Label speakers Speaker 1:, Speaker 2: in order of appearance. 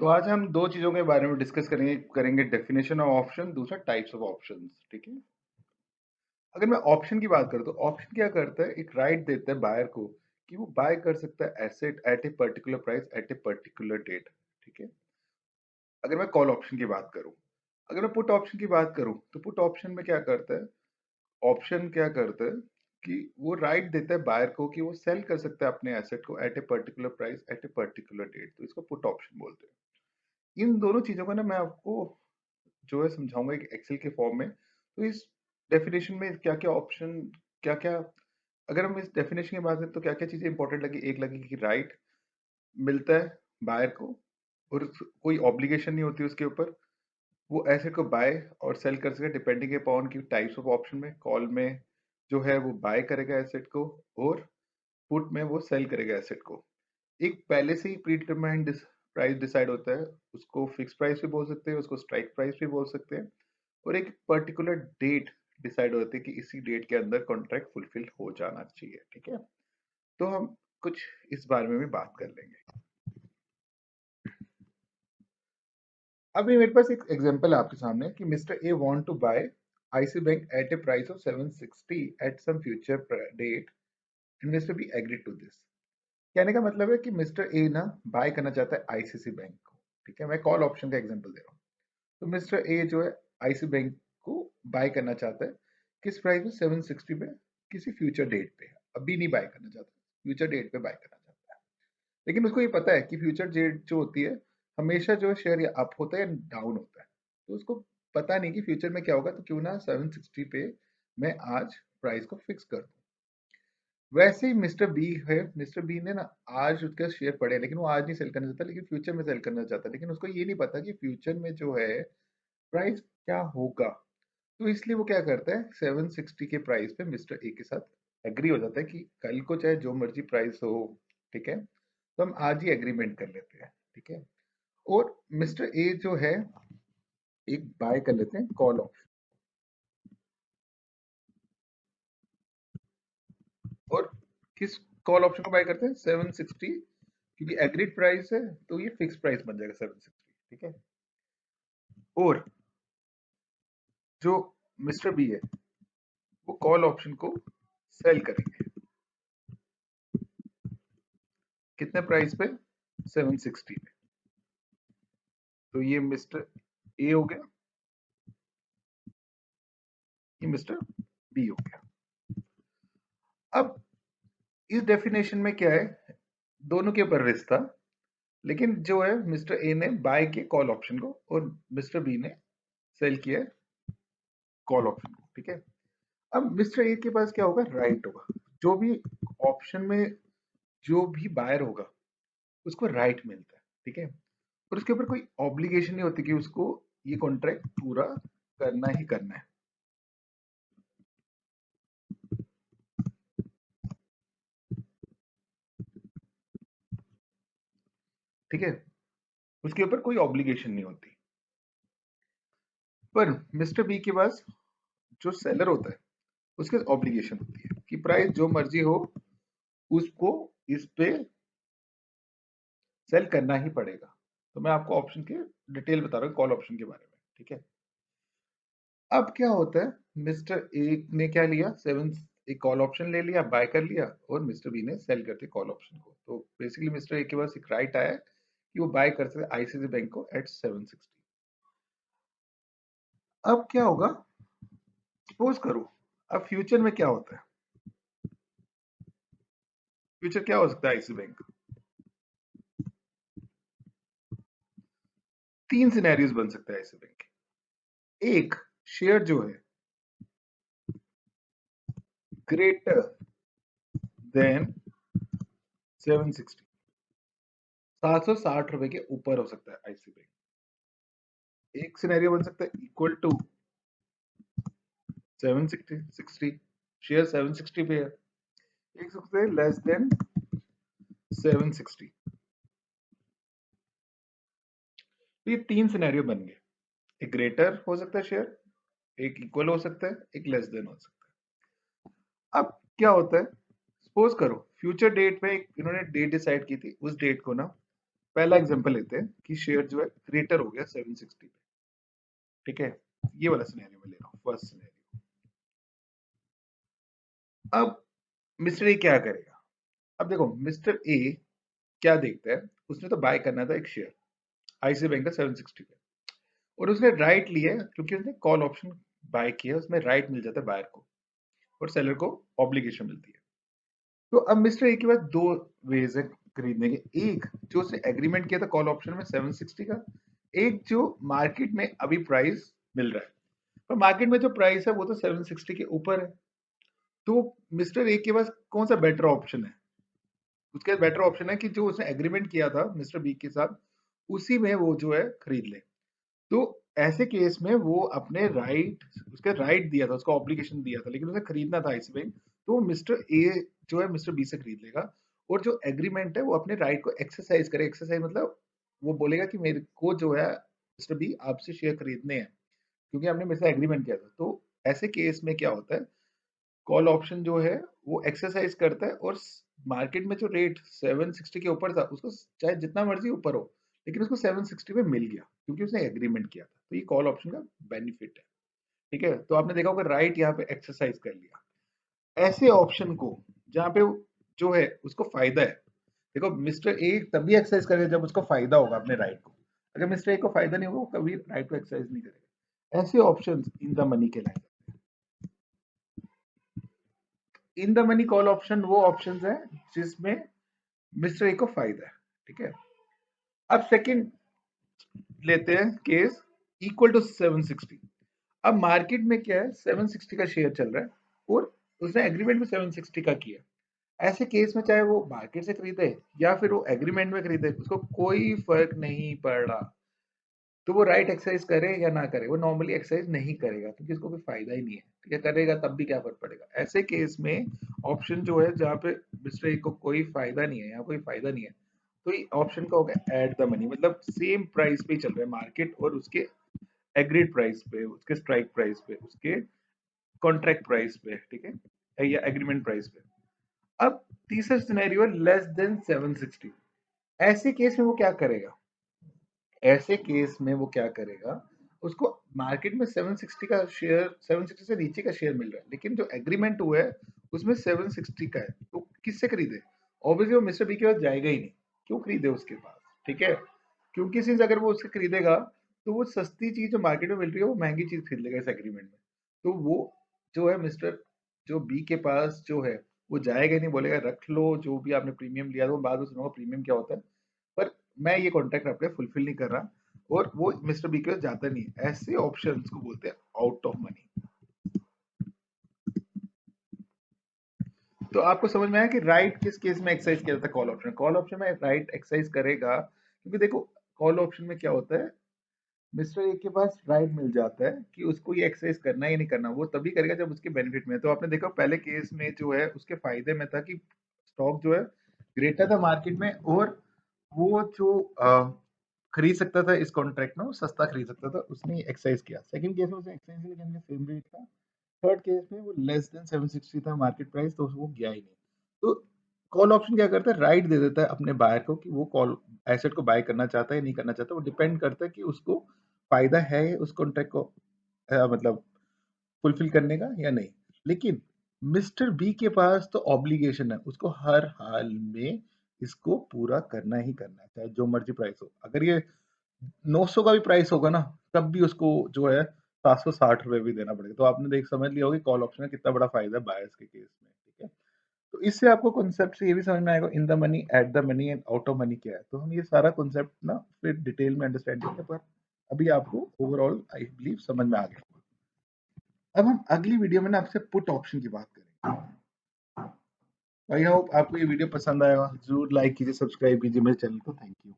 Speaker 1: तो आज हम दो चीजों के बारे में डिस्कस करेंगे डेफिनेशन ऑफ ऑप्शन, दूसरा टाइप्स ऑफ ऑप्शंस। ठीक है। अगर मैं ऑप्शन की बात करूं तो ऑप्शन क्या करता है, एक राइट देता है बायर को कि वो बाय कर सकता है asset at a particular price at a particular date. ठीक है। अगर मैं कॉल ऑप्शन की बात करूं, अगर मैं पुट ऑप्शन की बात करूं तो पुट ऑप्शन में क्या करता है, ऑप्शन क्या करता है कि वो राइट देता है बायर को कि वो सेल कर सकता है अपने एसेट को at a particular price at a particular date. तो इसको पुट ऑप्शन बोलते हैं। इन दोनों चीजों को ना मैं आपको जो है समझाऊंगा एक एक्सेल के फॉर्म में। तो इस डेफिनेशन में क्या क्या ऑप्शन, क्या क्या, अगर हम इस डेफिनेशन की बात करें तो क्या क्या चीजें इंपॉर्टेंट लगी। एक लगी कि राइट मिलता है बायर को और कोई ऑब्लिगेशन नहीं होती उसके ऊपर, वो एसेट को बाय और सेल कर सके डिपेंडिंग अपॉन की टाइप्स ऑफ ऑप्शन में। कॉल में जो है वो बाय करेगा एसेट को और पुट में वो सेल करेगा एसेट को। एक पहले से ही प्री डिटरमाइंड प्राइस डिसाइड होता है, उसको फिक्स प्राइस भी बोल सकते हैं, उसको स्ट्राइक प्राइस भी बोल सकते हैं। और एक पर्टिकुलर डेट डिसाइड होती है कि इसी डेट के अंदर कॉन्ट्रैक्ट फुलफिल हो जाना चाहिए। ठीक है। तो हम कुछ इस बारे में भी बात कर लेंगे। अभी मेरे पास एक एग्जांपल है आपके सामने कि mister A want to buy IC bank at a price of 760 at some future date and mister B agreed to this. कहने का मतलब है कि मिस्टर ए ना बाय करना चाहता है आईसीसी बैंक को। ठीक है, मैं कॉल ऑप्शन का एग्जांपल दे रहा हूँ। तो मिस्टर ए जो है आईसी बैंक को बाय करना चाहता है किस प्राइस में, 760 पे, किसी फ्यूचर डेट पे। अभी नहीं बाय करना चाहता, फ्यूचर डेट पे बाय करना चाहता है। लेकिन उसको ये पता है कि फ्यूचर डेट जो होती है हमेशा जो शेयर या अप होता है या डाउन होता है। तो उसको पता नहीं कि फ्यूचर में क्या होगा, तो क्यों ना 760 पे मैं आज प्राइस को फिक्स कर दूं। वैसे ही मिस्टर बी है, मिस्टर बी ने ना आज उसका शेयर पड़े लेकिन वो आज नहीं सेल करना चाहता, लेकिन फ्यूचर में सेल करना चाहता है। लेकिन उसको ये नहीं पता कि फ्यूचर में जो है प्राइस क्या होगा। तो इसलिए वो क्या करता है, 760 के प्राइस पे मिस्टर ए के साथ एग्री हो जाता है कि कल को चाहे जो मर्जी प्राइस हो। ठीक है, तो हम आज ही एग्रीमेंट कर लेते हैं। ठीक है। और मिस्टर ए जो है एक बाय कर लेते हैं कॉल ऑप्शन, और किस कॉल ऑप्शन को बाय करते हैं, 760, क्योंकि एग्रीड प्राइस है तो ये फिक्स प्राइस बन जाएगा 760। ठीक है। और जो मिस्टर बी है वो कॉल ऑप्शन को सेल करेंगे कितने प्राइस पे, 760 पे। तो ये मिस्टर ए हो गया, ये मिस्टर बी हो गया। अब इस डेफिनेशन में क्या है, दोनों के ऊपर रिस्क था, लेकिन जो है मिस्टर ए ने बाय किया कॉल ऑप्शन को और मिस्टर बी ने सेल किया कॉल ऑप्शन को। ठीक है। अब मिस्टर ए के पास क्या होगा, राइट होगा। जो भी ऑप्शन में जो भी बायर होगा उसको राइट मिलता है। ठीक है। और उसके ऊपर कोई ऑब्लिगेशन नहीं होती कि उसको ये कॉन्ट्रैक्ट पूरा करना ही करना है। ठीक है, उसके ऊपर कोई ऑब्लिगेशन नहीं होती। पर मिस्टर बी के पास जो सेलर होता है उसके ऑब्लिगेशन होती है कि प्राइस जो मर्जी हो उसको इस पे सेल करना ही पड़ेगा। तो मैं आपको ऑप्शन के डिटेल बता रहा हूँ कॉल ऑप्शन के बारे में। ठीक है। अब क्या होता है, मिस्टर ए ने क्या लिया, एक कॉल ऑप्शन ले लिया, बाय कर लिया, और मिस्टर बी ने सेल करते कॉल ऑप्शन को। तो बेसिकली मिस्टर ए के पास एक राइट आया कि वो बाय कर सकते आईसीआईसी बैंक को एट 760। अब क्या होगा, सपोज करो, अब फ्यूचर में क्या होता है, फ्यूचर क्या हो सकता है आईसीआईसी बैंक, तीन सिनेरियोज बन सकते हैं आईसीआईसी बैंक के। एक, शेयर जो है ग्रेटर देन 760, 760 रुपए के ऊपर हो सकता है आईसीआईसी बैंक। एक सिनेरियो बन सकता है इक्वल टू 760, शेयर 760 पे है। एक सकते हैं लेस देन 760। तो ये तीन सिनेरियो बन गए, एक ग्रेटर हो सकता है शेयर, एक इक्वल हो सकता है, एक लेस देन हो सकता है। अब क्या होता है, सपोज करो फ्यूचर डेट में इन्होंने डेट डिसाइड की थी, उस डेट को ना पहला एग्जांपल लेते हैं कि शेयर जो है क्रिएटर हो गया 760 पे, ठीक है। ये वाला सिनेरियो में ले रहा हूँ, फर्स्ट सिनेरियो। अब मिस्टर ए क्या करेगा? अब देखो मिस्टर ए क्या देखता है, उसने तो बाय करना था एक शेयर आईसीआईसी बैंक का 760 पे, और उसने राइट लिया है, क्योंकि उसने कॉल ऑप्शन बाय किया, उसमें राइट मिल जाता है बायर को और सेलर को ऑब्लिगेशन मिलती है। तो अब मिस्टर ए के पास दो वेज है खरीदने के। एक जो उसने एग्रीमेंट किया था कॉल ऑप्शन में 760 का, एक जो मार्केट में अभी प्राइस मिल रहा है। पर मार्केट में जो प्राइस है वो तो 760 के ऊपर है। तो मिस्टर ए के पास कौन सा बेटर ऑप्शन है? उसके बेटर ऑप्शन है कि जो उसने एग्रीमेंट किया था मिस्टर बी के साथ, उसी में वो जो है खरीद ले। तो ऐसे केस में वो अपने राइट, उसके राइट दिया था, उसका ऑब्लिगेशन दिया था, लेकिन उसे खरीदना था आईसी बैंक, तो मिस्टर ए जो है मिस्टर बी से खरीद लेगा। और जो एग्रीमेंट है वो अपने राइट को एक्सरसाइज करे। एक्सरसाइज मतलब वो बोलेगा कि मेरे को जो है मिस्टर बी आपसे शेयर खरीदने हैं, क्योंकि हमने मेरे से एग्रीमेंट किया था। तो ऐसे केस में क्या होता है, कॉल ऑप्शन जो है वो एक्सरसाइज करता है, और मार्केट में जो रेट 760 के ऊपर था, उसको चाहे जितना मर्जी ऊपर हो, लेकिन उसको 760 में मिल गया, क्योंकि उसने एग्रीमेंट किया था। तो ये कॉल ऑप्शन का बेनिफिट है, ठीक है। तो आपने देखा होगा राइट यहाँ पे एक्सरसाइज कर लिया। ऐसे ऑप्शन को जहाँ पे जो है उसको फायदा है, देखो मिस्टर ए तभी एक्सरसाइज करेगा जब उसको फायदा होगा अपने राइट को। अगर मिस्टर ए को फायदा नहीं होगा, वो कभी राइट को एक्सरसाइज नहीं करेगा। ऐसे ऑप्शंस इन द मनी कहलाएंगे। In the money call option वो ऑप्शन है जिसमें मिस्टर ए को फायदा है, ठीक है। अब सेकंड लेते हैं केस इक्वल टू 760। अब मार्केट में क्या है, 760 का शेयर चल रहा है, और उसने एग्रीमेंट में 760 का किया। ऐसे केस में चाहे वो मार्केट से खरीदे या फिर वो एग्रीमेंट में खरीदे, उसको कोई फर्क नहीं पड़ रहा। तो वो राइट एक्सरसाइज करे या ना करे, वो नॉर्मली एक्सरसाइज नहीं करेगा, क्योंकि उसको कोई फायदा ही नहीं है, ठीक है। करेगा तब भी क्या फर्क पड़ेगा। ऐसे केस में ऑप्शन जो है जहाँ पे मिस्टर ए को कोई फायदा नहीं है, यहाँ कोई फायदा नहीं है, तो ये ऑप्शन का होगा एट द मनी, मतलब सेम प्राइस पे चल रहा है मार्केट, और उसके एग्रीड प्राइस पे, उसके स्ट्राइक प्राइस पे, उसके कॉन्ट्रैक्ट प्राइस पे, ठीक है, या एग्रीमेंट प्राइस पे। अब तीसरा सिनेरियो है लेस देन 760। ऐसे केस में वो क्या करेगा? ऐसे केस में वो क्या करेगा, उसको मार्केट में 760 का शेयर, 760 से नीचे का शेयर मिल रहा है, लेकिन जो एग्रीमेंट हुआ है उसमें 760 का है, तो किससे खरीदे? ऑब्वियसली वो मिस्टर बी के पास जाएगा ही नहीं। क्यों खरीदे उसके पास, ठीक है। क्योंकि सिंस अगर वो उससे खरीदेगा, तो वो सस्ती चीज जो मार्केट में मिल रही है वो महंगी चीज खरीद लेगा इस एग्रीमेंट में। तो वो जो है मिस्टर जो बी के पास जो है, वो जाएगा ही नहीं, बोलेगा रख लो जो भी आपने प्रीमियम लिया था। वो बाद में सुनूंगा प्रीमियम क्या होता है, पर मैं ये कॉन्ट्रैक्ट आपके फुलफिल नहीं कर रहा, और वो मिस्टर बी के पास जाता नहीं है। ऐसे ऑप्शंस को बोलते हैं आउट ऑफ मनी। तो आपको समझ में आया कि राइट किस केस में एक्सरसाइज किया जाता है? Call option. कॉल ऑप्शन में राइट एक्सरसाइज करेगा, क्योंकि देखो कॉल ऑप्शन में क्या होता है, मिस्टर ए के पास राइट मिल जाता है कि उसको ये एक्सरसाइज करना है या नहीं करना। वो तभी करेगा जब उसके बेनिफिट में है। तो आपने देखा पहले केस में जो है उसके फायदे में था कि स्टॉक जो है ग्रेटर था मार्केट में, और वो जो खरीद सकता था इस कॉन्ट्रैक्ट में, वो सस्ता खरीद सकता था, उसने एक्सरसाइज किया। सेकंड केस में उसने एक्सरसाइज किया लेकिन सेम रेट था। थर्ड केस में वो लेस देन 760 था मार्केट प्राइस, तो वो गया ही नहीं। तो कॉल ऑप्शन क्या करता है, राइट दे देता है अपने बायर को कि वो कॉल एसेट को बाय करना चाहता है या नहीं करना चाहता। वो डिपेंड करता है कि उसको फायदा है उस कॉन्ट्रैक्ट को मतलब फुलफिल करने का या नहीं। लेकिन मिस्टर बी के पास तो ऑब्लिगेशन है, उसको हर हाल में इसको पूरा करना ही करना है, चाहे जो मर्जी प्राइस हो। अगर ये 900 का भी प्राइस होगा ना, तब भी उसको जो है 760 रुपए भी देना पड़ेगा। तो आपने देख समझ लिया होगा कि कॉल ऑप्शन का कितना बड़ा फायदा है बायर्स के केस में, ठीक है। तो इससे आपको कॉन्सेप्ट से ये भी समझ में आएगा इन the money, at the money and out of money क्या है। तो हम ये सारा कॉन्सेप्ट ना फिर डिटेल में अंडरस्टैंड करेंगे, पर अभी आपको ओवरऑल आई बिलीव समझ में आ गया। अब हम अगली वीडियो में ना आपसे पुट ऑप्शन की बात करेंगे। आई होप आपको ये वीडियो पसंद आया। जरूर लाइक कीजिए, सब्सक्राइब कीजिए मेरे चैनल को। Thank you.